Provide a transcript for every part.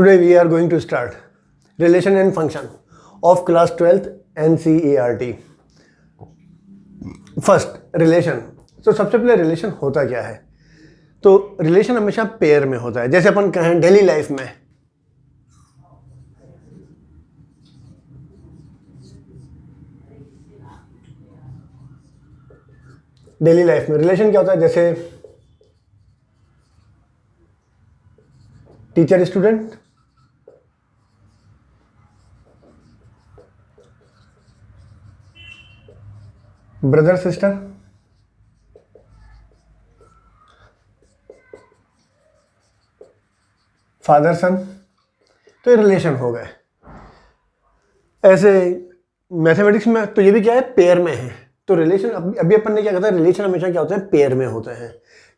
Today we are going to start relation and function of class 12th NCERT. First relation. तो सबसे पहले relation होता क्या है? तो रिलेशन हमेशा पेयर में होता है. जैसे अपन कहें डेली लाइफ में रिलेशन क्या होता है? जैसे teacher student, brother sister, father son. तो ये रिलेशन हो गए. ऐसे मैथमेटिक्स में तो ये भी क्या है, पेयर में है. तो रिलेशन अभी अपन ने क्या कहता है, रिलेशन हमेशा क्या होते हैं, पेयर में होते हैं.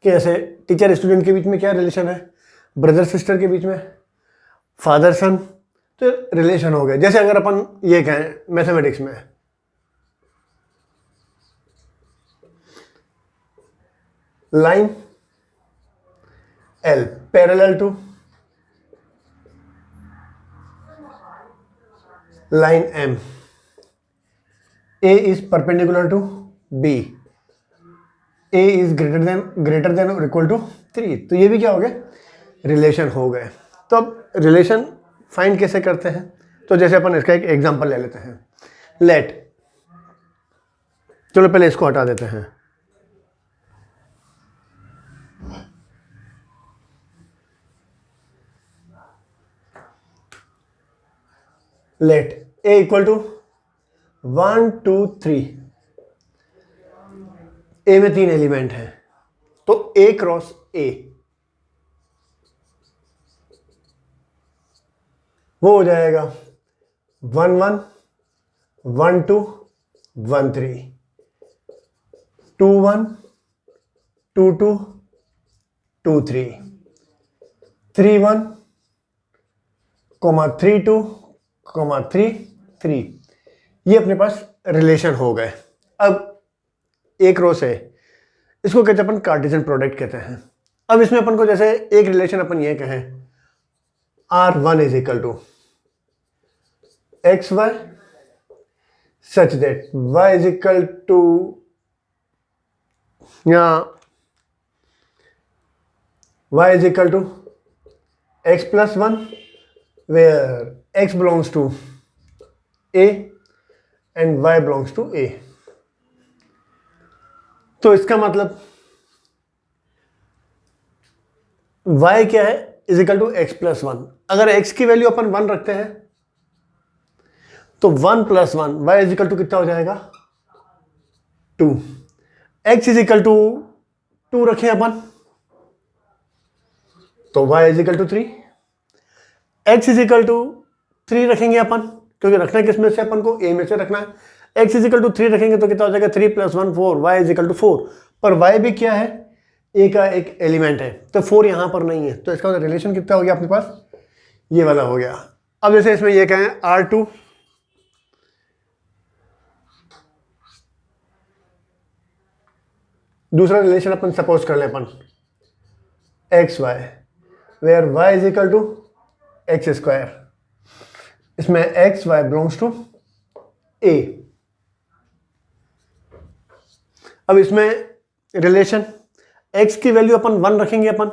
कि ऐसे टीचर स्टूडेंट के बीच में क्या रिलेशन है, ब्रदर सिस्टर के बीच में, फादर सन. तो रिलेशन हो गए. जैसे अगर अपन ये कहें मैथमेटिक्स में line L parallel to line M, A is perpendicular to B, A is greater than और इक्वल टू 3. तो ये भी क्या हो गए, रिलेशन हो गए. तो अब रिलेशन फाइंड कैसे करते हैं? तो जैसे अपन इसका एक एग्जांपल ले लेते हैं. लेट, चलो पहले इसको हटा देते हैं. Let A equal to 1 2 3. A में 3 एलिमेंट है, तो ए क्रॉस ए वो हो जाएगा 1 1 1 2 1 3, 2 1 2 2 2 3, 3 1 3 2 3 3. ये अपने पास रिलेशन हो गए. अब एक रो से इसको कहते हैं अपन कार्टेशियन प्रोडक्ट कहते हैं. अब इसमें अपन को जैसे एक रिलेशन अपन ये कहें R1 is equal to x y such that y is equal to, यहाँ y is equal to x plus 1 where x belongs to a and y belongs to a. तो इसका मतलब y क्या है, is equal to x plus 1. अगर x की value अपन 1 रखते हैं तो 1 plus 1 y is equal to कितना हो जाएगा, 2. x इज इक्वल टू 2 रखें अपन तो y is equal to 3. x is equal to 3 रखेंगे अपन, क्योंकि रखना किस में से, अपन को a में से रखना है. x इज इक्वल टू 3 रखेंगे तो कितना हो जाएगा, 3 plus 1 4, y is equal to 4. पर y भी क्या है, a का एक एलिमेंट है, तो 4 यहां पर नहीं है. तो इसका रिलेशन कितना हो गया अपने पास, ये वाला हो गया. अब जैसे इसमें ये कहें R2 दूसरा रिलेशन अपन सपोज कर ले अपन x y, where y is equal to x square. इसमें x y belongs to a. अब इसमें रिलेशन x की वैल्यू अपन 1 रखेंगे अपन,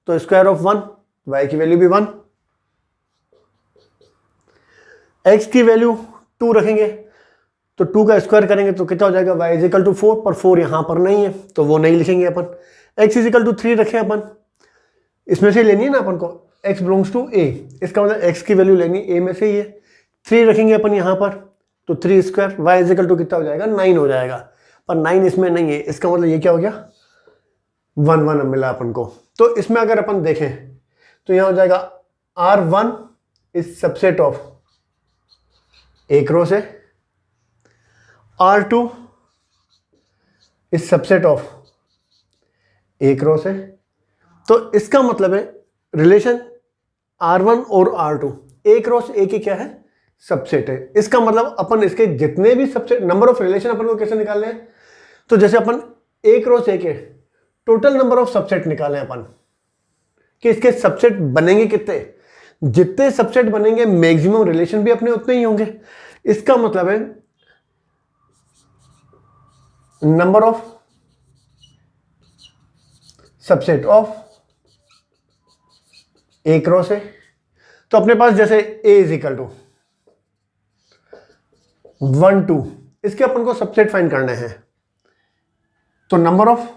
तो स्क्वायर ऑफ 1, y की वैल्यू भी 1. x की वैल्यू 2 रखेंगे तो 2 का स्क्वायर करेंगे तो कितना हो जाएगा, y इज इक्वल टू 4. पर 4 यहां पर नहीं है तो वो नहीं लिखेंगे अपन. x इज इक्वल टू 3 रखें अपन, इसमें से लेनी है ना अपन को, x बिलोंग्स टू a. इसका मतलब x की वैल्यू लेनी a में से ही है. 3 रखेंगे अपन यहाँ पर तो 3 square, y is equal to कितना हो जाएगा, 9 हो जाएगा. पर 9 इसमें नहीं है, इसका मतलब ये क्या हो गया, 1 1 मिला अपन को. तो इसमें अगर अपन देखें तो यहाँ हो जाएगा R1 इज सबसेट ऑफ एक रो से, R2 इज सबसेट ऑफ एक रो से. तो इसका मतलब है रिलेशन R1 और R2 एक रो से एक ही क्या है, सबसेट है. इसका मतलब अपन इसके जितने भी सबसेट, नंबर ऑफ रिलेशन अपन को कैसे निकालने हैं, तो जैसे अपन एक रो से एक है, टोटल नंबर ऑफ सबसेट निकालें अपन कि इसके सबसेट बनेंगे कितने. जितने सबसेट बनेंगे मैक्सिमम रिलेशन भी अपने उतने ही होंगे। इसका मतलब है number of subset of A cross ए। तो अपने पास जैसे ए इज इक्वल टू 1 2, इसके अपन को सबसेट फाइंड करने हैं। तो नंबर ऑफ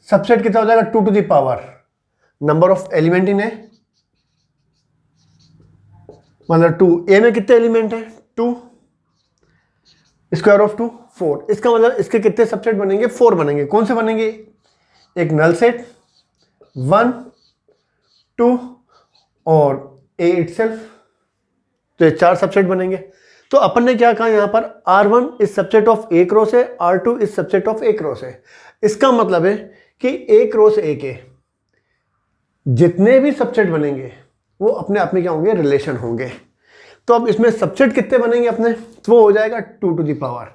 सबसेट कितना हो जाएगा 2 to the power number of element in A, मतलब 2। ए में कितने एलिमेंट है 2, स्क्वायर ऑफ 2 4। इसका मतलब इसके कितने सबसेट बनेंगे 4 बनेंगे। कौन से बनेंगे? एक नल सेट 1 2 और ए इटसेल्फ, तो ये 4 सबसेट बनेंगे। तो अपन ने क्या कहा यहां पर R1 is subset of A cross है, R2 is subset of A cross है। इसका मतलब है कि ए क्रॉस ए के जितने भी सबसेट बनेंगे वो अपने आप में क्या होंगे? रिलेशन होंगे। तो अब इसमें सबसेट कितने बनेंगे अपने? तो वो हो जाएगा 2 टू द पावर।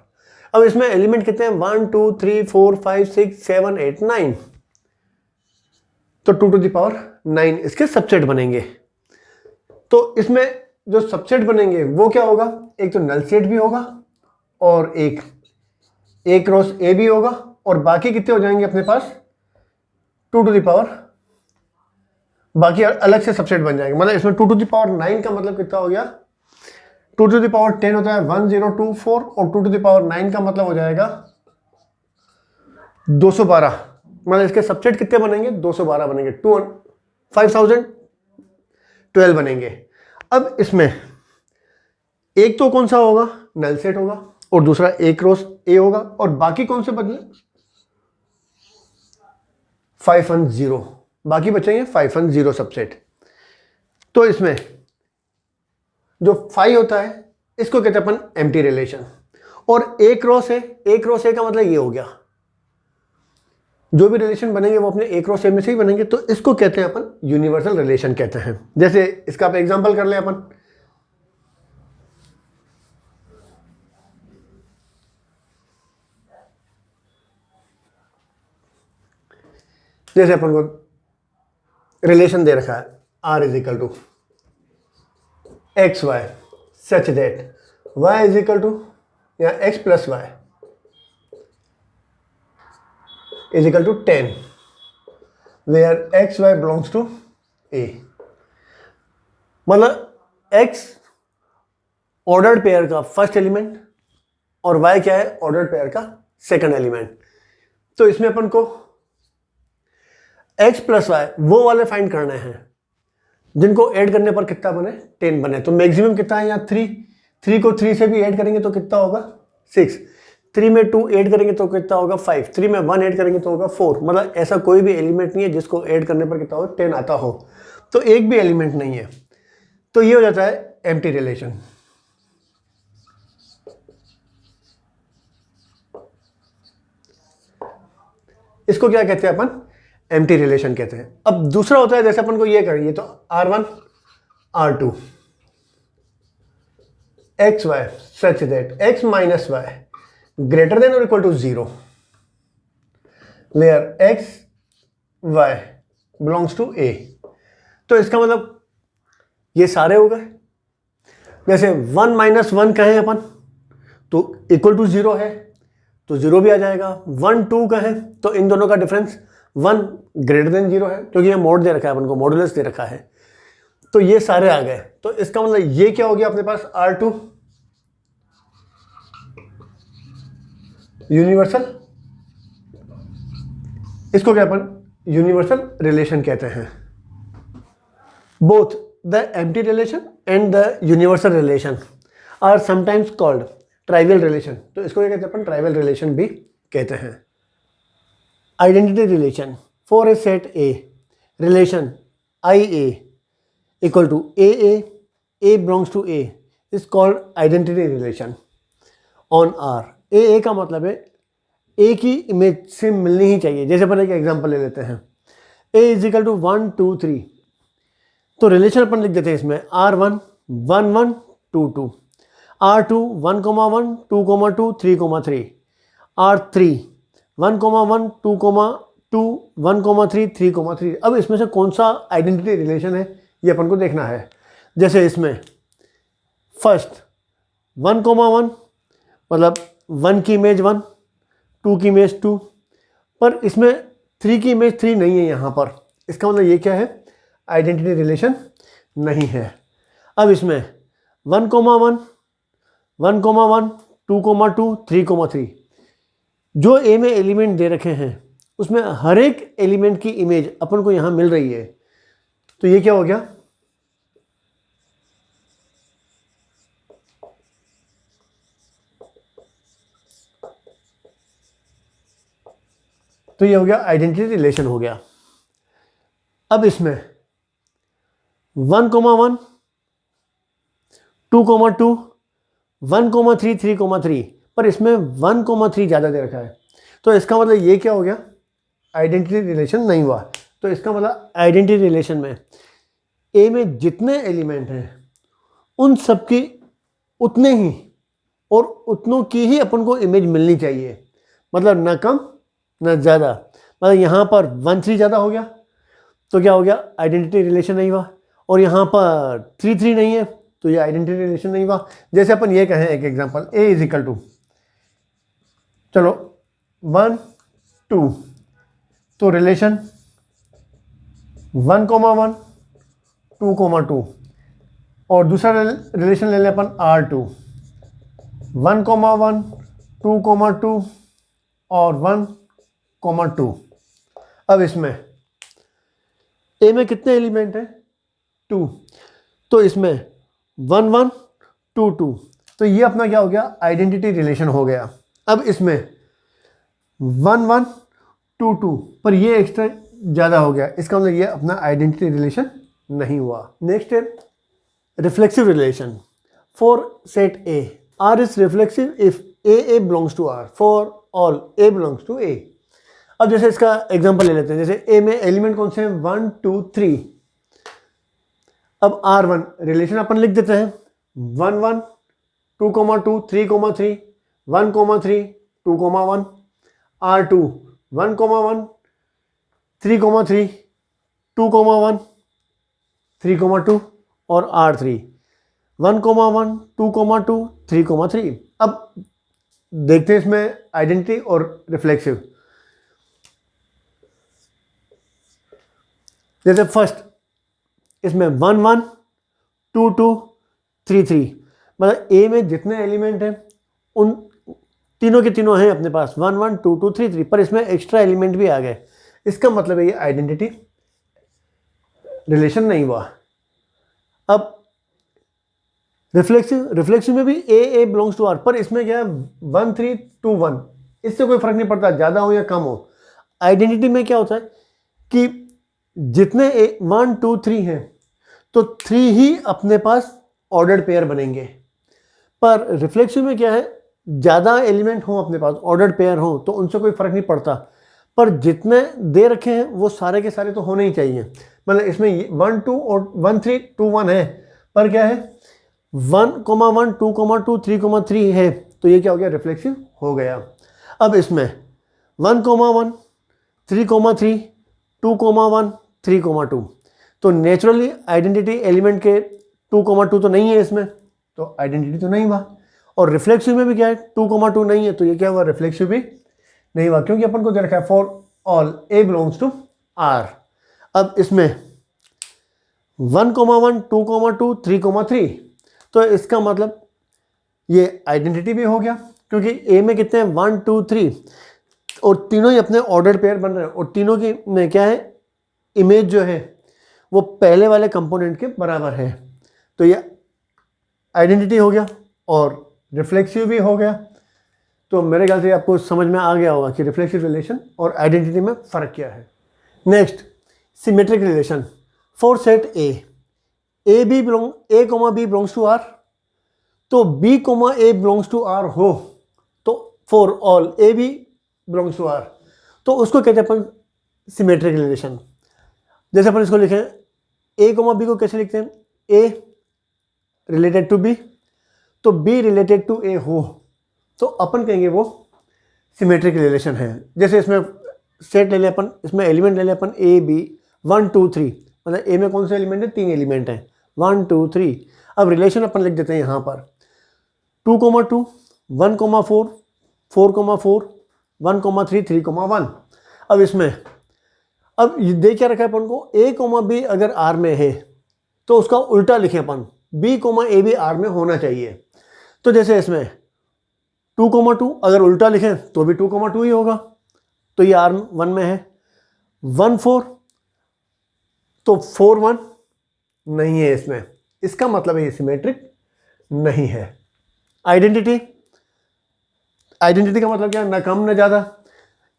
अब इसमें एलिमेंट कितने हैं? 1 2 3 4 5 6 7 8 9, तो 2 टू द पावर 9 इसके सबसेट बनेंगे। तो इसमें जो सबसेट बनेंगे वो क्या होगा? एक तो नल सेट भी होगा और एक ए क्रॉस ए भी होगा, और बाकी कितने हो जाएंगे अपने पास? 2 टू द पावर, बाकी अलग से सबसेट बन जाएंगे। मतलब इसमें 2 टू द पावर 9 का मतलब कितना हो गया? 2 टू द पावर 10 होता है 1 0 2 4, और 2 टू द पावर 9 का मतलब हो जाएगा 212। मतलब इसके सबसेट कितने बनेंगे? 212 बनेंगे, 5012 बनेंगे। अब इसमें एक तो कौन सा होगा? नल सेट होगा, और दूसरा ए क्रॉस ए होगा, और बाकी कौन से बदले? 510, बाकी बचेंगे 510 सबसेट। तो इसमें जो 5 होता है इसको कहते हैं अपन एम्प्टी रिलेशन, और ए क्रॉस है, ए क्रॉस ए का मतलब ये हो गया जो भी रिलेशन बनेंगे वो अपने ए क्रॉस ए में से ही बनेंगे। तो इसको कहते हैं अपन यूनिवर्सल रिलेशन कहते हैं। जैसे इसका आप एग्जांपल कर ले अपन, जैसे अपन को रिलेशन दे रखा है R is equal to x y such that y is equal to या x plus y is equal to 10, where x y belongs to a। मतलब x ऑर्डर्ड पेयर का फर्स्ट एलिमेंट और y क्या है? Ordered pair का second element. तो इसमें अपन को x प्लस वाई वो वाले फाइंड करने हैं जिनको ऐड करने पर कितना बने? 10 बने। तो मैक्सिमम कितना है यहाँ? 3 को 3 से भी ऐड करेंगे तो कितना होगा? 6। 3 में 2 ऐड करेंगे तो कितना होगा? 5। 3 में 1 ऐड करेंगे तो होगा 4। मतलब ऐसा कोई भी एलिमेंट नहीं है जिसको ऐड करने पर कितना हो? 10 आता हो। तो एक भी एलिमेंट नहीं है। तो ये हो जाता है एम्प्टी रिलेशन। इसको क्या कहते हैं अपन? एम्प्टी रिलेशन कहते हैं। अब दूसरा होता है जैसे अपन को ये करिए, तो R1 R2 x y such that x minus y greater than और equal to 0, where x y belongs to a। तो इसका मतलब ये सारे हो गए। जैसे 1 माइनस 1 कहें अपन तो इक्वल टू 0 है, तो 0 भी आ जाएगा। 1 2 कहें तो इन दोनों का डिफरेंस 1 ग्रेटर देन 0 है, क्योंकि ये मोड दे रखा है अपन को, मॉडुलस दे रखा है। तो ये सारे आ गए। तो इसका मतलब ये क्या हो गया अपने पास? R2 यूनिवर्सल, इसको क्या अपन यूनिवर्सल रिलेशन कहते हैं। Both the empty relation and the universal relation are sometimes called trivial relation. तो इसको क्या कहते हैं अपन? ट्राइवियल रिलेशन भी कहते हैं। Identity relation for a set A, relation IA equal to A belongs to A is called identity relation on R। A का मतलब है ए की इमेज से मिलनी ही चाहिए। जैसे अपन एक एग्जांपल ले लेते हैं, A इज इक्वल टू 1 2 3, तो रिलेशन अपन लिख देते हैं इसमें R1 1 1 2 2, R2 1 1 2 2 3 3, R3 1 1 2 2 1,3 3,3। अब इसमें से कौन सा आइडेंटिटी रिलेशन है ये अपन को देखना है। जैसे इसमें फर्स्ट 1,1 मतलब 1 की इमेज 1, 2 की इमेज 2, पर इसमें 3 की इमेज 3 नहीं है यहाँ पर। इसका मतलब ये क्या है, आइडेंटिटी रिलेशन नहीं है। अब इसमें 1,1 1,1 2,2 3,3 जो ए में एलिमेंट दे रखे हैं उसमें हर एक एलिमेंट की इमेज अपन को यहाँ मिल रही है। तो ये क्या हो गया, तो ये हो गया आइडेंटिटी रिलेशन हो गया। अब इसमें 1,1 2,2 1,3 3,3 पर इसमें 1,3 ज़्यादा दे रखा है। तो इसका मतलब ये क्या हो गया, आइडेंटिटी रिलेशन नहीं हुआ। तो इसका मतलब आइडेंटिटी रिलेशन में ए में जितने एलिमेंट हैं उन सब की उतने ही और उतनों की ही अपन को इमेज मिलनी चाहिए, मतलब ना कम ना ज़्यादा। मतलब यहाँ पर 1 3 ज़्यादा हो गया तो क्या हो गया, आइडेंटिटी रिलेशन नहीं हुआ। और यहाँ पर 3 3 नहीं है तो ये आइडेंटिटी रिलेशन नहीं हुआ। जैसे अपन ये कहें एक example, A is equal to, चलो 1 2, तो रिलेशन 1,1 2,2 और दूसरा रिलेशन ले लें अपन R2 1,1 2,2 और 1,2। अब इसमें ए में कितने एलिमेंट हैं, 2, तो इसमें 1 1 2 2, तो ये अपना क्या हो गया, आइडेंटिटी रिलेशन हो गया। अब इसमें 1 1 2 2 पर ये एक्स्ट्रा ज़्यादा हो गया, इसका मतलब ये अपना आइडेंटिटी रिलेशन नहीं हुआ। नेक्स्ट है reflexive relation for set A. R is reflexive if A belongs to R for all A belongs to A. अब जैसे इसका एग्जांपल ले लेते हैं, जैसे ए में एलिमेंट कौन से हैं, 1 2 3। अब R1 रिलेशन अपन लिख देते हैं 1 1 2,2 3,3 1,3 2,1। R2 1,1 3,3 2,1 3,2 और R3 1,1 2,2 3,3। अब देखते हैं इसमें आइडेंटिटी और रिफ्लेक्सिव। जैसे फर्स्ट इसमें 1 1 2 2 3 3, मतलब ए में जितने एलिमेंट हैं उन तीनों के तीनों हैं अपने पास 1 1 2 2 3 3, पर इसमें एक्स्ट्रा एलिमेंट भी आ गए। इसका मतलब है ये आइडेंटिटी रिलेशन नहीं हुआ। अब रिफ्लेक्सिव में भी ए बिलोंग्स टू आर, पर इसमें क्या है 1 3 2 1, इससे कोई फर्क नहीं पड़ता ज़्यादा हो या कम हो। आइडेंटिटी में क्या होता है कि जितने 1 2 3 हैं तो 3 ही अपने पास ऑर्डर्ड पेयर बनेंगे, पर रिफ्लेक्सिव में क्या है ज़्यादा एलिमेंट हों अपने पास, ऑर्डर्ड पेयर हों, तो उनसे कोई फ़र्क नहीं पड़ता, पर जितने दे रखे हैं वो सारे के सारे तो होने ही चाहिए। मतलब इसमें 1 2 और 1 3 2 1 है, पर क्या है 1,1 2,2 3,3 है, तो ये क्या हो गया, रिफ्लेक्सिव हो गया। अब इसमें 1,1 3,3 2,1 3,2, तो नेचुरली आइडेंटिटी एलिमेंट के 2,2 तो नहीं है इसमें, तो आइडेंटिटी तो नहीं हुआ। और रिफ्लेक्सिव में भी क्या है 2,2 नहीं है, तो ये क्या हुआ, रिफ्लेक्सिव भी नहीं हुआ, क्योंकि अपन को दे रखा है for all A belongs to R. अब इसमें 1,1 2,2 3,3, तो इसका मतलब ये आइडेंटिटी भी हो गया, क्योंकि ए में कितने हैं 1 2 3 और तीनों ही अपने ऑर्डर पेयर बन रहे हैं, और तीनों की में क्या है इमेज जो है वो पहले वाले कंपोनेंट के बराबर है, तो ये आइडेंटिटी हो गया और रिफ्लेक्सिव भी हो गया। तो मेरे ख्याल से आपको समझ में आ गया होगा कि रिफ्लेक्सिव रिलेशन और आइडेंटिटी में फ़र्क क्या है। Next symmetric relation for set A B belongs to R, तो B A belongs to R हो, तो for all A B belongs to R, तो उसको कहते हैं अपन सिमेट्रिक रिलेशन। जैसे अपन इसको लिखें ए बी को कैसे लिखते हैं, ए रिलेटेड टू बी, तो बी रिलेटेड टू ए हो, तो अपन कहेंगे वो सिमेट्रिक रिलेशन है। जैसे इसमें सेट ले लें अपन, इसमें एलिमेंट ले लें अपन ए बी 1 2 3, मतलब ए में कौन से एलिमेंट है, 3 एलिमेंट हैं 1 2 3। अब रिलेशन अपन लिख देते हैं यहाँ पर 2 2 1 4 4 4 1 3 3 1। अब इसमें अब दे क्या रखा है अपन को, a बी अगर आर में है तो उसका उल्टा लिखें अपन, b ए भी आर में होना चाहिए। तो जैसे इसमें 2 2 अगर उल्टा लिखें तो भी 2 2 ही होगा, तो ये R1 में है। 1 4 तो 4 1 नहीं है इसमें, इसका मतलब ये सिमेट्रिक नहीं है। आइडेंटिटी का मतलब क्या, न कम न ज़्यादा।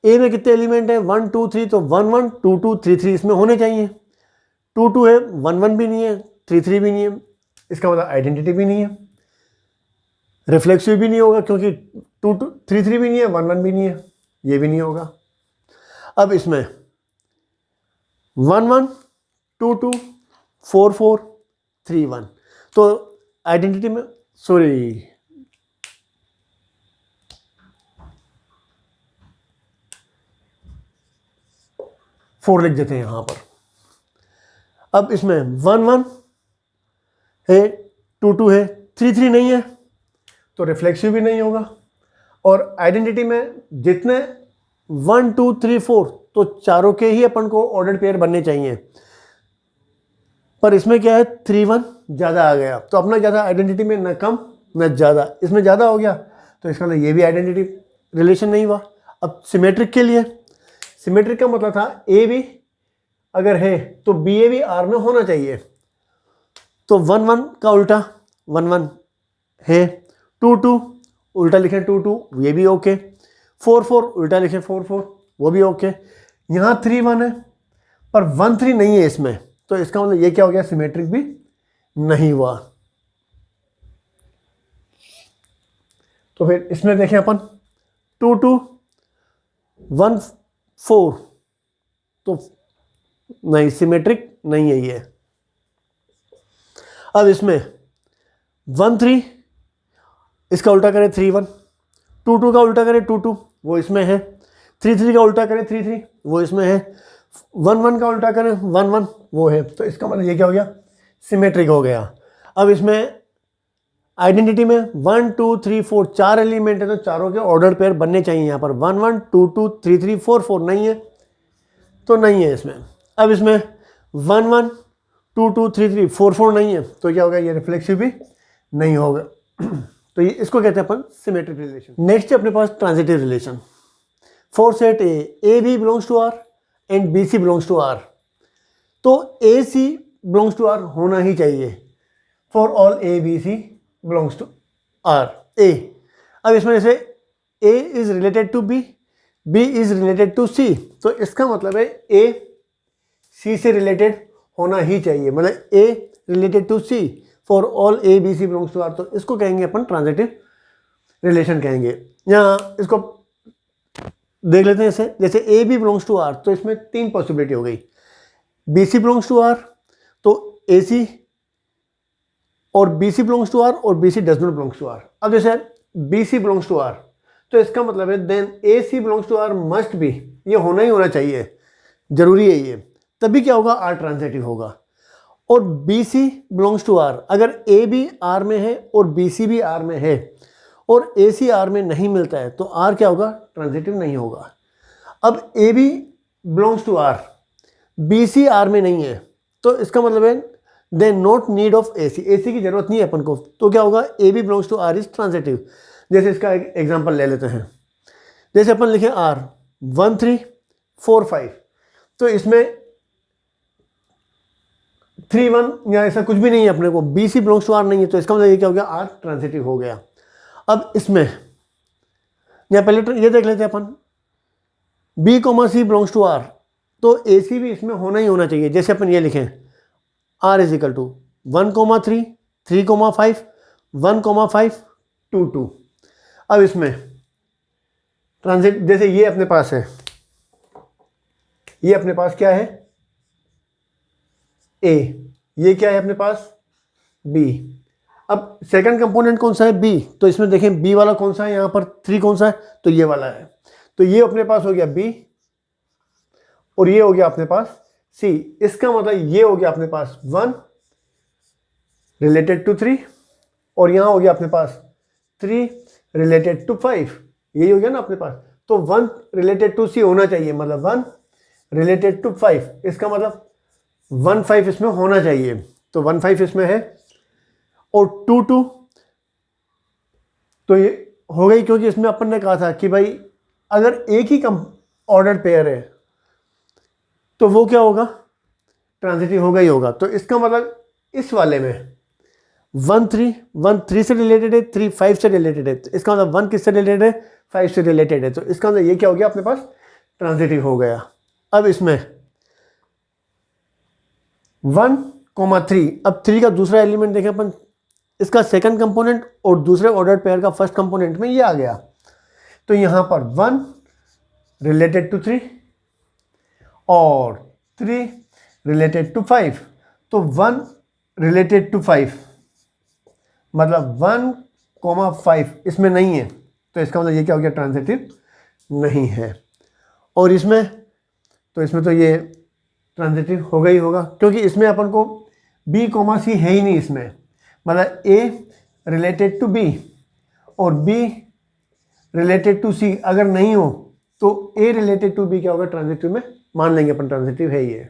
ए में कितने एलिमेंट हैं, 1 2 3, तो 1 1 2 2 3 3 इसमें होने चाहिए। 2 2 है, 1 1 भी नहीं है, 3 3 भी नहीं है, इसका मतलब आइडेंटिटी भी नहीं है। रिफ्लेक्सिव भी नहीं होगा क्योंकि 2 2 3 3 भी नहीं है, 1 1 भी नहीं है, ये भी नहीं होगा। अब इसमें 1 1 2 2 4 4 3 1, तो आइडेंटिटी में सॉरी 4 लिख देते हैं यहाँ पर। अब इसमें 1 1 है, 2 2 है, 3 3 नहीं है, तो रिफ्लेक्सिव भी नहीं होगा। और आइडेंटिटी में जितने 1 2 3 4 तो चारों के ही अपन को ऑर्डर्ड पेयर बनने चाहिए, पर इसमें क्या है 3 1 ज़्यादा आ गया, तो अपना ज़्यादा आइडेंटिटी में न कम न ज़्यादा, इसमें ज़्यादा हो गया, तो इसका मतलब ये भी आइडेंटिटी रिलेशन नहीं हुआ। अब सिमेट्रिक के लिए, सिमेट्रिक का मतलब था ए भी अगर है तो बी ए भी आर में होना चाहिए, तो 1 1 का उल्टा 1 1 है, 2 2 उल्टा लिखें 2 2 ये भी ओके, 4 4 उल्टा लिखें 4 4 वो भी ओके। यहाँ 3 1 है पर 1 3 नहीं है इसमें, तो इसका मतलब ये क्या हो गया, सिमेट्रिक भी नहीं हुआ। तो फिर इसमें देखें अपन 2 2 1 4, तो नहीं, सिमेट्रिक नहीं है ये। अब इसमें 1 3 इसका उल्टा करें 3 1, 2 2 का उल्टा करें 2 2 वो इसमें है, 3 3 का उल्टा करें 3 3 वो इसमें है, 1 1 का उल्टा करें 1 1 वो है, तो इसका मतलब ये क्या हो गया, सिमेट्रिक हो गया। अब इसमें आइडेंटिटी में 1 2 3 4 4 एलिमेंट है, तो चारों के ऑर्डर पेयर बनने चाहिए। यहाँ पर 1 1 2 2 3 3 4 4 नहीं है, तो नहीं है इसमें। अब इसमें 1 1 2 2 3 3 4 4 नहीं है, तो क्या होगा, ये रिफ्लेक्सिव भी नहीं होगा। तो ये इसको कहते हैं अपन सिमेट्रिक रिलेशन। नेक्स्ट है अपने पास transitive relation. For set A B belongs to R and B C belongs to R, तो A C belongs to R होना ही चाहिए for all A B C belongs to R A. अब इसमें जैसे A is related to B, B is related to C, तो इसका मतलब है ए सी से रिलेटेड होना ही चाहिए, मतलब A related to C for all A B C belongs to R, तो इसको कहेंगे अपन ट्रांजिटिव रिलेशन कहेंगे। यहाँ इसको देख लेते हैं ऐसे, जैसे A B belongs to R, तो इसमें 3 पॉसिबिलिटी हो गई। B C belongs to R तो ए सी, और B C belongs to R और B C does not belongs to R. अब जैसे B C belongs to R, तो इसका मतलब है then A C belongs to R must be, ये होना ही होना चाहिए, जरूरी है ये, तभी क्या होगा, आर ट्रांजिटिव होगा। और B C belongs to R, अगर ए भी आर में है और बी सी भी आर में है और ए सी आर में नहीं मिलता है, तो आर क्या होगा, ट्रांजिटिव नहीं होगा। अब A B belongs to R, B C R में नहीं है, तो इसका मतलब है they not need of A C, A C की जरूरत नहीं है अपन को, तो क्या होगा, A B belongs to R is transitive. जैसे इसका एक एग्जाम्पल ले लेते हैं, जैसे अपन लिखें आर 1 3 4 5, तो इसमें 3 1 या ऐसा कुछ भी नहीं है अपने को, B C belongs to R नहीं है, तो इसका मतलब ये क्या हो गया, आर ट्रांजिटिव हो गया। अब इसमें या पहले ये देख लेते हैं अपन, B comma C belongs to R, तो ए सी भी इसमें होना ही होना चाहिए। जैसे अपन ये लिखें आर इज इक्वल टू 1 3 3 5 1 5 2 2। अब इसमें ट्रांजिट, जैसे ये अपने पास है, ये अपने पास क्या है, ए, ये क्या है अपने पास, बी। अब सेकंड कंपोनेंट कौन सा है, बी, तो इसमें देखें बी वाला कौन सा है, यहाँ पर 3 कौन सा है, तो ये वाला है, तो ये अपने पास हो गया बी और ये हो गया अपने पास सी। इसका मतलब ये हो गया अपने पास 1 रिलेटेड टू 3 और यहाँ हो गया अपने पास 3 रिलेटेड टू 5, यही हो गया ना अपने पास। तो 1 रिलेटेड टू सी होना चाहिए, मतलब 1 रिलेटेड टू 5, इसका मतलब 1 5 इसमें होना चाहिए, तो 1 5 इसमें है। और 2 2 तो ये हो गई, क्योंकि इसमें अपन ने कहा था कि भाई अगर एक ही ऑर्डर पेयर है तो वो क्या होगा, ट्रांजिटिव होगा ही होगा। तो इसका मतलब इस वाले में 1 3 से रिलेटेड है, 3 5 से रिलेटेड है, तो इसका मतलब 1 किससे रिलेटेड है, 5 से रिलेटेड है, तो इसका मतलब ये क्या हो गया अपने पास, ट्रांजिटिव हो गया। अब इसमें 1 3, अब 3 का दूसरा एलिमेंट देखें अपन, इसका सेकंड कंपोनेंट और दूसरे ऑर्डर पेयर का फर्स्ट कंपोनेंट में ये आ गया। तो यहां पर 1 रिलेटेड टू 3 और 3 रिलेटेड टू 5, तो 1 रिलेटेड टू 5 मतलब 1,5 इसमें नहीं है, तो इसका मतलब ये क्या हो गया, ट्रांजिटिव नहीं है। और इसमें तो ये ट्रांजिटिव होगा ही होगा, क्योंकि इसमें अपन को B, C है ही नहीं इसमें, मतलब A रिलेटेड टू B और B रिलेटेड टू C अगर नहीं हो तो A रिलेटेड टू B क्या होगा, ट्रांजिटिव में मान लेंगे अपन, ट्रांजिटिव है ये।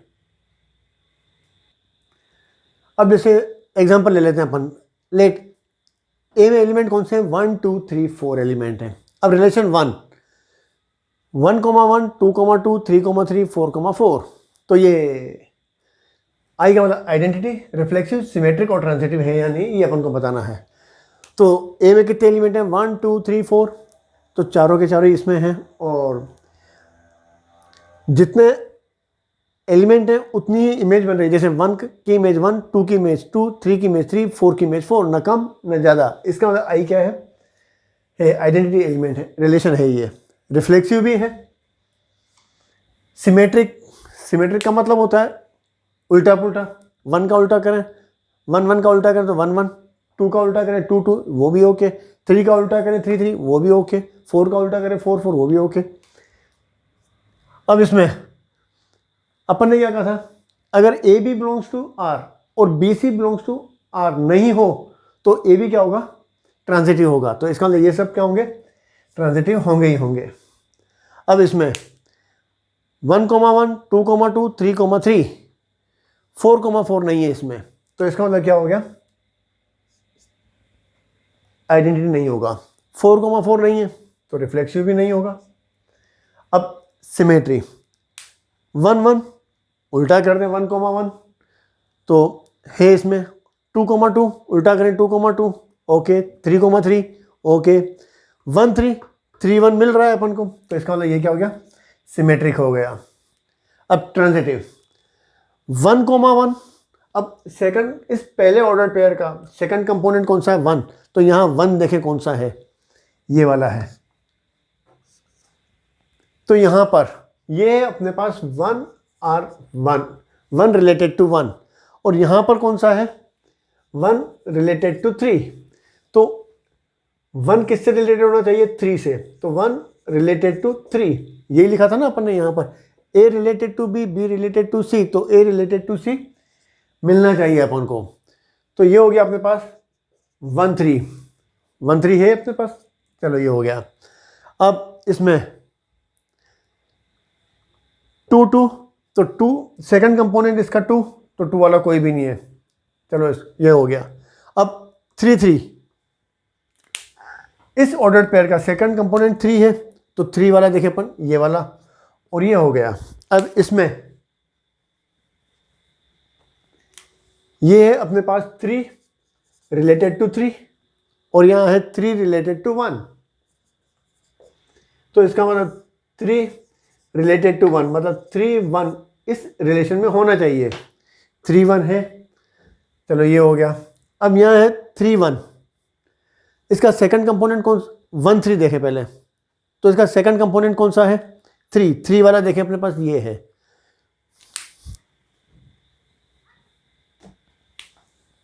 अब जैसे एग्जांपल ले लेते हैं अपन, लेट A में एलिमेंट कौन से हैं, 1 2 3 4 एलिमेंट हैं। अब रिलेशन 1 1, 2, 2, 3, 3, 4, 4, तो ये आई का मतलब आइडेंटिटी, रिफ्लेक्सिव, सिमेट्रिक और ट्रांजिटिव है या नहीं, ये अपन को बताना है। तो ए में कितने एलिमेंट हैं, 1 2 3 4, तो चारों के चारों इसमें हैं, और जितने एलिमेंट हैं उतनी ही इमेज बन रही है, जैसे 1 की इमेज 1, 2 की इमेज 2, 3 की इमेज 3, 4 की इमेज 4, न कम न ज़्यादा। इसका मतलब आई क्या है आइडेंटिटी एलिमेंट है, रिलेशन है ये। रिफ्लेक्सिव भी है, सिमेट्रिक का मतलब होता है उल्टा पुल्टा, 1 का उल्टा करें 1 1 का उल्टा करें तो 1 1, 2 का उल्टा करें 2 2, वो भी ओके, 3 का उल्टा करें 3 3, वो भी ओके, 4 का उल्टा करें 4 4, वो भी ओके। अब इसमें अपन ने क्या कहा था, अगर A B belongs to R और B C belongs to R नहीं हो तो ए बी क्या होगा, ट्रांजिटिव होगा। तो इसका मतलब ये सब क्या होंगे, ट्रांजिटिव होंगे ही होंगे। अब इसमें 1 1, 2 2, 3 3, 4 4 नहीं है इसमें, तो इसका मतलब क्या हो गया, आइडेंटिटी नहीं होगा। 4 4 नहीं है तो रिफ्लेक्सिव भी नहीं होगा। अब सिमेट्री 1 1 उल्टा कर दें 1 1, तो है इसमें 2 2 उल्टा करें 2 2, ओके, 3 3, ओके, 1 3 3 1 मिल रहा है अपन को, तो इसका मतलब ये क्या हो गया, सिमेट्रिक हो गया। अब ट्रांजिटिव 1 1, अब सेकंड, इस पहले ऑर्डर पेयर का सेकंड कंपोनेंट कौन सा है, 1, तो यहां 1 देखें कौन सा है, ये वाला है। तो यहां पर ये अपने पास 1 R 1 रिलेटेड टू 1, और यहां पर कौन सा है, 1 रिलेटेड टू 3, तो 1 किससे रिलेटेड होना चाहिए, 3 से, तो 1 रिलेटेड टू 3, यही लिखा था ना अपन ने यहां पर, A related to B, B related to C, तो A रिलेटेड टू C मिलना चाहिए अपन को। तो ये हो गया अपने पास 1 3 है अपने पास, चलो ये हो गया। अब इसमें 2 2, तो 2 सेकंड कंपोनेंट इसका 2, तो 2 वाला कोई भी नहीं है, चलो ये हो गया। अब 3 3, इस ऑर्डर पेयर का सेकंड कंपोनेंट 3 है, तो 3 वाला देखे अपन, ये वाला, और ये हो गया। अब इसमें ये है अपने पास 3 रिलेटेड टू 3, और यहां है 3 रिलेटेड टू 1, तो इसका मतलब 3 रिलेटेड टू 1 मतलब 3 1 इस रिलेशन में होना चाहिए, 3 1 है, चलो ये हो गया। अब यहां है 3 1, इसका सेकंड कंपोनेंट कौन, 1 3 देखे पहले, तो इसका सेकंड कंपोनेंट कौन सा है, 3 वाला देखें अपने पास, ये है।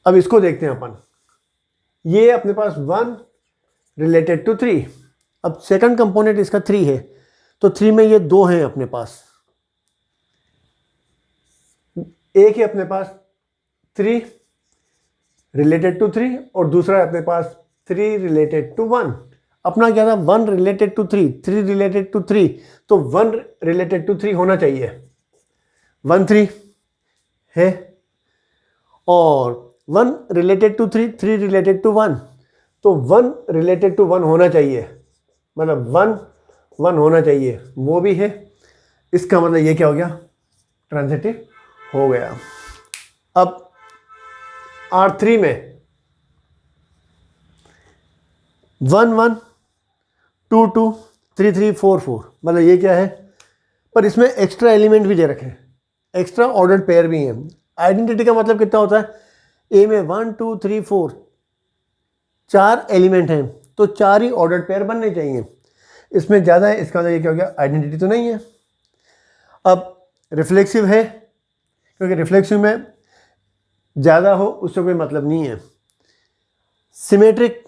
अब इसको देखते हैं अपन, ये अपने पास 1 रिलेटेड टू 3, अब सेकंड कंपोनेंट इसका 3 है, तो 3 में ये 2 हैं अपने पास, एक ही अपने पास 3 रिलेटेड टू 3 और दूसरा है अपने पास 3 रिलेटेड टू 1। अपना क्या था 1 रिलेटेड टू 3, 3 रिलेटेड टू 3, तो 1 रिलेटेड टू 3 होना चाहिए। 1 3 है और 1 रिलेटेड टू 3, 3 रिलेटेड टू 1, तो 1 रिलेटेड टू 1 होना चाहिए, मतलब 1 1 होना चाहिए, वो भी है। इसका मतलब ये क्या हो गया, ट्रांजिटिव हो गया। अब R3 में 1 1 2 2 3 3 4 4, मतलब ये क्या है, पर इसमें एक्स्ट्रा एलिमेंट भी दे रखे हैं, एक्स्ट्रा ऑर्डर्ड पेयर भी हैं। आइडेंटिटी का मतलब कितना होता है, ए में 1 2 3 4 4 एलिमेंट हैं, तो 4 ही ऑर्डर्ड पेयर बनने चाहिए। इसमें ज़्यादा है, इसका मतलब ये क्या हो गया, आइडेंटिटी तो नहीं है। अब रिफ्लेक्सिव है, क्योंकि रिफ्लेक्सिव में ज़्यादा हो उससे कोई मतलब नहीं है। सिमेट्रिक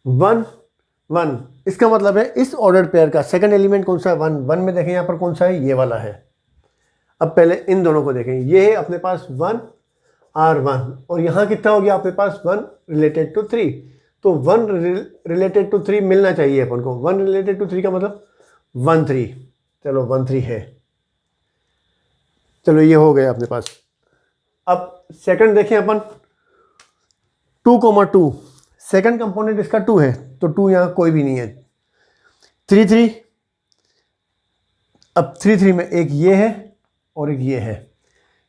1 1, इसका मतलब है इस ऑर्डर्ड पेयर का सेकंड एलिमेंट कौन सा है, 1 1 में देखें यहाँ पर कौन सा है, ये वाला है। अब पहले इन दोनों को देखें, ये है अपने पास 1 R1 और यहाँ कितना हो गया अपने पास 1 रिलेटेड टू 3, तो 1 रिलेटेड टू 3 मिलना चाहिए अपन को। 1 रिलेटेड टू 3 का मतलब 1 3, चलो 1 3 है, चलो ये हो गया अपने पास। अब सेकंड देखें अपन 2 2, सेकंड कंपोनेंट इसका 2 है, तो 2 यहाँ कोई भी नहीं है। 3 3, अब 3 3 में एक ये है और एक ये है,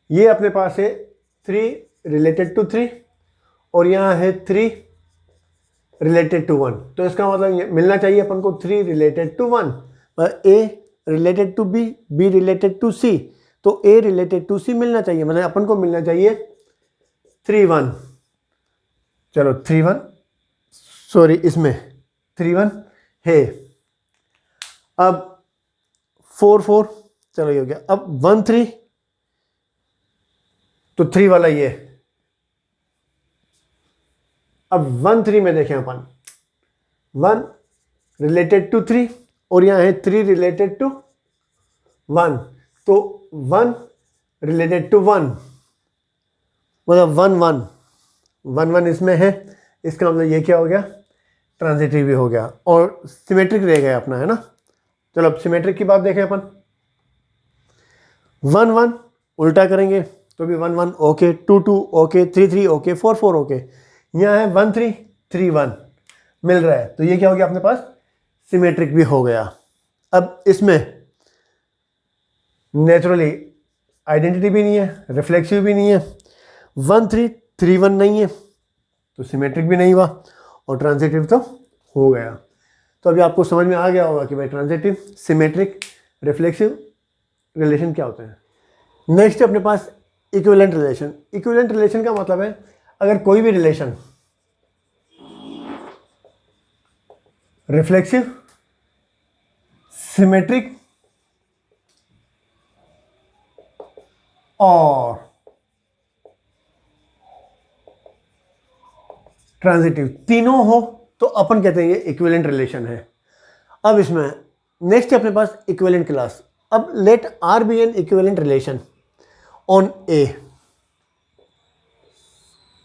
ये अपने पास है 3 रिलेटेड टू 3 और यहाँ है 3 रिलेटेड टू 1, तो इसका मतलब ये मिलना चाहिए अपन को 3 related to 1, A related to B, B related to C, तो ए रिलेटेड टू सी मिलना चाहिए, मतलब अपन को मिलना चाहिए 3 1, चलो 3 1, सॉरी इसमें 3 1 है। अब 4 4, चलो ये हो गया। अब 1 3, तो 3 वाला ये। अब 1 3 में देखें अपन 1 रिलेटेड टू 3 और यहाँ है 3 रिलेटेड टू 1, तो 1 रिलेटेड टू 1, मतलब 1 1 1 1 इसमें है, इसका मतलब ये क्या हो गया, ट्रांजिटिव भी हो गया और सिमेट्रिक रह गया अपना, है ना। चलो अब सिमेट्रिक की बात देखें अपन। 1 1 उल्टा करेंगे तो भी 1 1 ओके, 2 2 ओके, 3 3 ओके, 4 4 ओके। यहाँ है 1 3 3 1 मिल रहा है, तो ये क्या हो गया अपने पास, सिमेट्रिक भी हो गया। अब इसमें नेचुरली आइडेंटिटी भी नहीं है, रिफ्लेक्सिव भी नहीं है, 1 3 3 1 नहीं है, तो सिमेट्रिक भी नहीं हुआ और ट्रांजिटिव तो हो गया। तो अभी आपको समझ में आ गया होगा कि भाई ट्रांजिटिव, सिमेट्रिक, रिफ्लेक्सिव रिलेशन क्या होते हैं। नेक्स्ट अपने पास इक्विवेलेंट रिलेशन। इक्विवेलेंट रिलेशन का मतलब है अगर कोई भी रिलेशन रिफ्लेक्सिव, सिमेट्रिक और ट्रांजिटिव तीनों हो तो अपन कहते हैं ये इक्विवेलेंट रिलेशन है। अब इसमें नेक्स्ट है अपने पास इक्विवेलेंट क्लास। अब let R be an equivalent relation on A,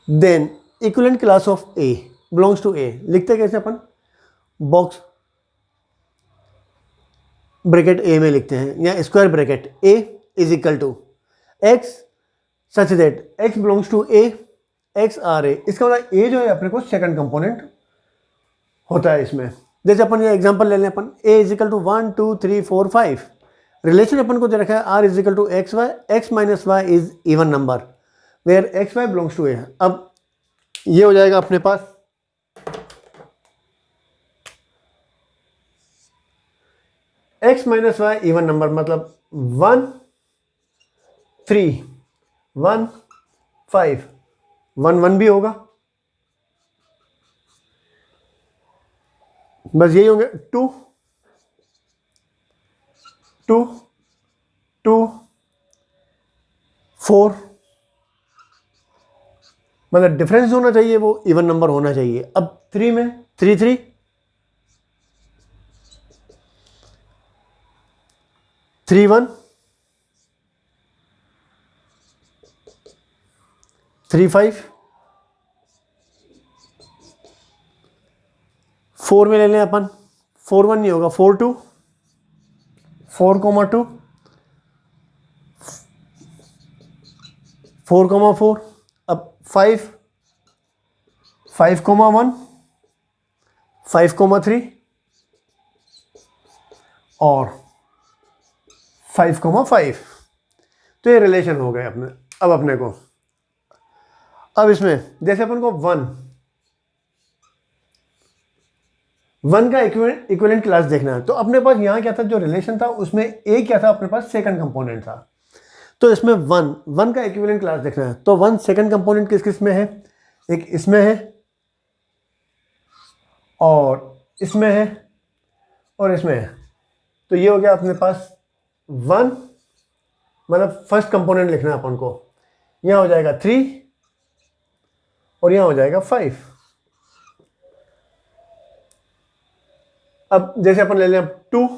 then equivalent class of A belongs to A. लिखते कैसे अपन, बॉक्स ब्रैकेट ए में लिखते हैं या square bracket A is equal to x such that x belongs to A, x R A. इसका मतलब ए जो है अपने को सेकंड कंपोनेंट होता है इसमें। जैसे अपन ये एग्जांपल ले लें, अपन A is equal to 1 2 3 4 5, relation अपन को दे रखा है R is equal to x y, x minus y is even number where x y belongs to A. अब ये हो जाएगा अपने पास x minus y even number, मतलब 1 3 1 5, 1 1 भी होगा, बस यही होंगे 2 2 2 4, मतलब डिफरेंस होना चाहिए वो इवन नंबर होना चाहिए। अब 3 में 3 3 3 1 3 5, 4 में ले लें अपन, 4 1 नहीं होगा, 4 2, 4 2, 4 4, अब 5 5 1, 5 3 और 5 5। तो ये रिलेशन हो गए अपने। अब अपने को अब इसमें जैसे अपन को 1 का इक्विवेलेंट क्लास देखना है, तो अपने पास यहाँ क्या था, जो रिलेशन था उसमें ए क्या था, अपने पास सेकंड कंपोनेंट था। तो इसमें 1 का इक्विवेलेंट क्लास देखना है, तो 1 सेकंड कंपोनेंट किस किस में है, एक इसमें है और इसमें है और इसमें है। तो ये हो गया अपने पास 1, मतलब फर्स्ट कंपोनेंट लिखना है अपन को। यहाँ हो जाएगा 3 और यहाँ हो जाएगा 5। अब जैसे अपन ले लें 2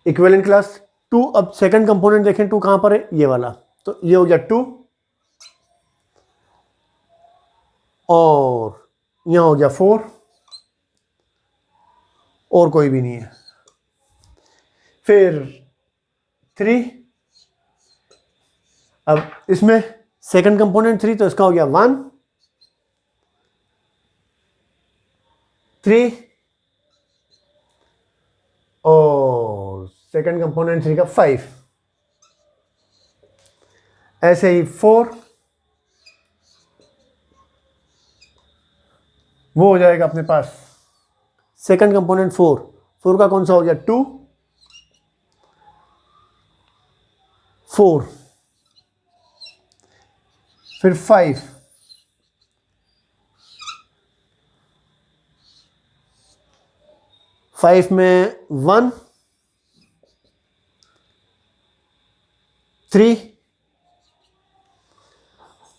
इक्विवेलेंट क्लास 2। अब सेकंड कंपोनेंट देखें 2 कहां पर है, ये वाला। तो ये हो गया 2 और यहां हो गया 4 और कोई भी नहीं है। फिर 3, अब इसमें सेकंड कंपोनेंट 3, तो इसका हो गया 1 3 और सेकंड कंपोनेंट 3 का 5। ऐसे ही 4, वो हो जाएगा अपने पास सेकंड कंपोनेंट 4 का कौन सा हो गया, 2 4, फिर 5, में 1 3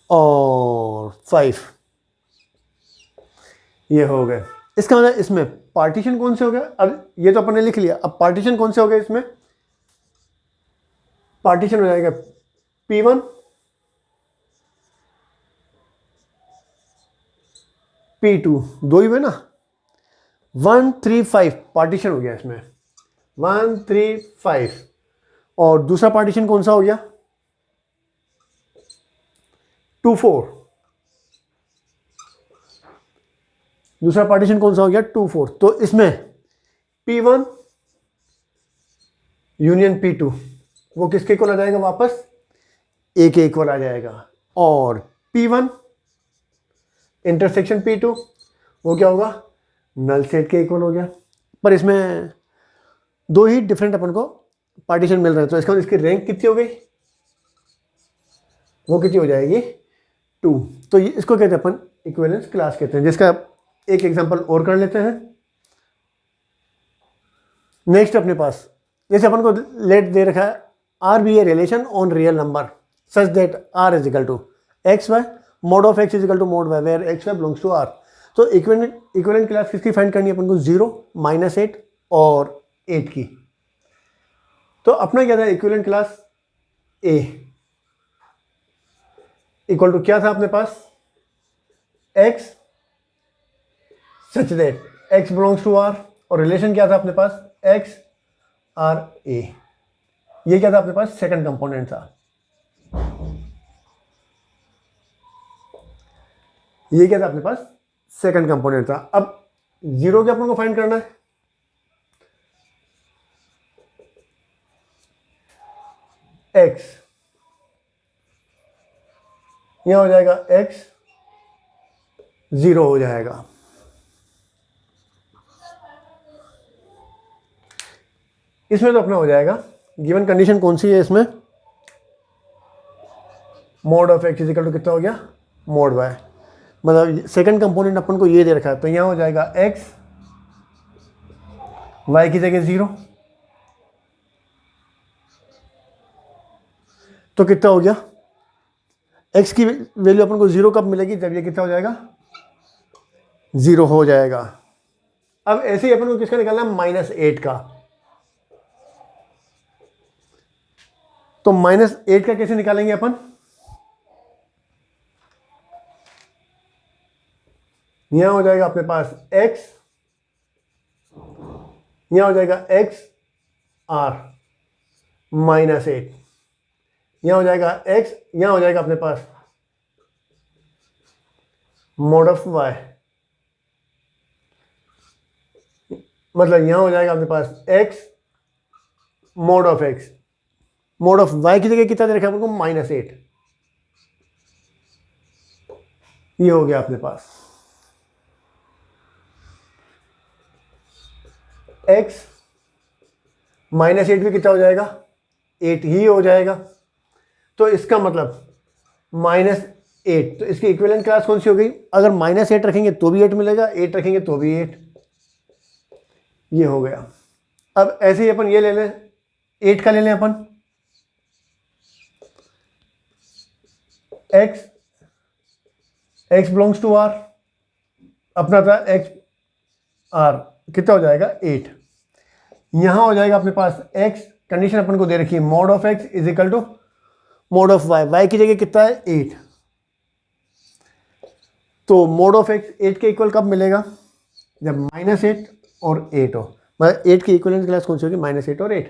और 5, ये हो गए। इसका मतलब इसमें पार्टीशन कौन से हो गए, अब ये तो अपन ने लिख लिया, अब पार्टीशन कौन से हो गए, इसमें पार्टीशन हो जाएगा P1 P2, दो ही हुए ना, 1 3 5 पार्टीशन हो गया इसमें, 1 3 5। और दूसरा पार्टीशन कौन सा हो गया, 2 4। दूसरा पार्टीशन कौन सा हो गया, 2 4। तो इसमें P1 यूनियन P2 वो किसके इक्वल आ जाएगा, वापस ए के इक्वल आ जाएगा। और P1 इंटरसेक्शन P2 वो क्या होगा, नल सेट के इक्वल हो गया। पर इसमें दो ही डिफरेंट अपन को पार्टीशन मिल रहे हैं, तो इसका इसकी रैंक कितनी हो गई, वो कितनी हो जाएगी, 2। तो ये इसको कहते हैं अपन इक्विवेलेंस क्लास कहते हैं, जिसका एक एग्जांपल और कर लेते हैं। नेक्स्ट अपने पास जैसे अपन को लेट दे रखा है, R B A relation on real number such that R is equal to x y mod of x is equal to mod y where x y belongs to r। तो equivalent class किसकी find करनी है अपन को, 0 -8 और 8 की। तो अपना क्या था, equivalent class a equal to क्या था अपने पास, x such that x belongs to r, और रिलेशन क्या था अपने पास, x r a। ये क्या था अपने पास, सेकंड कंपोनेंट था। ये क्या था अपने पास, सेकंड कंपोनेंट था। अब 0 क्या अपन को फाइंड करना है, x, यहां हो जाएगा x 0 हो जाएगा। इसमें तो अपना हो जाएगा, गिवन कंडीशन कौन सी है इसमें, mod of x is equal to कितना हो गया, mod y। मतलब सेकंड कंपोनेंट अपन को ये दे रखा है, तो यहां हो जाएगा x y की जगह 0, तो कितना हो गया, x की वैल्यू अपन को 0 कब मिलेगी, जब ये कितना हो जाएगा, 0 हो जाएगा। अब ऐसे ही अपन को किसका निकालना है, -8 का। तो -8 का कैसे निकालेंगे अपन? यहां हो जाएगा अपने पास x, यहां हो जाएगा x r -8, यहां हो जाएगा x, यहां हो जाएगा अपने पास mod ऑफ y, मतलब यहां हो जाएगा अपने पास x mod of x, mod of y की जगह कितना दे रखा है अपन को? -8। ये हो गया अपने पास x -8 भी कितना हो जाएगा? 8 ही हो जाएगा। तो इसका मतलब -8, तो इसकी इक्विवेलेंट क्लास कौन सी हो गई? अगर -8 रखेंगे तो भी 8 मिलेगा, 8 रखेंगे तो भी 8। ये हो गया। अब ऐसे ही अपन ये ले लें, 8 का ले लें अपन, x बिलोंग्स टू r, अपना था x r, कितना हो जाएगा? 8। यहां हो जाएगा अपने पास x, कंडीशन अपन को दे रखी है mod of x is equal to mod of y, y की जगह कितना है? 8। तो mod ऑफ x 8 के इक्वल कब मिलेगा? जब -8 और 8 हो, मतलब 8 की इक्वलेंट क्लास कौन सी होगी? -8 और 8।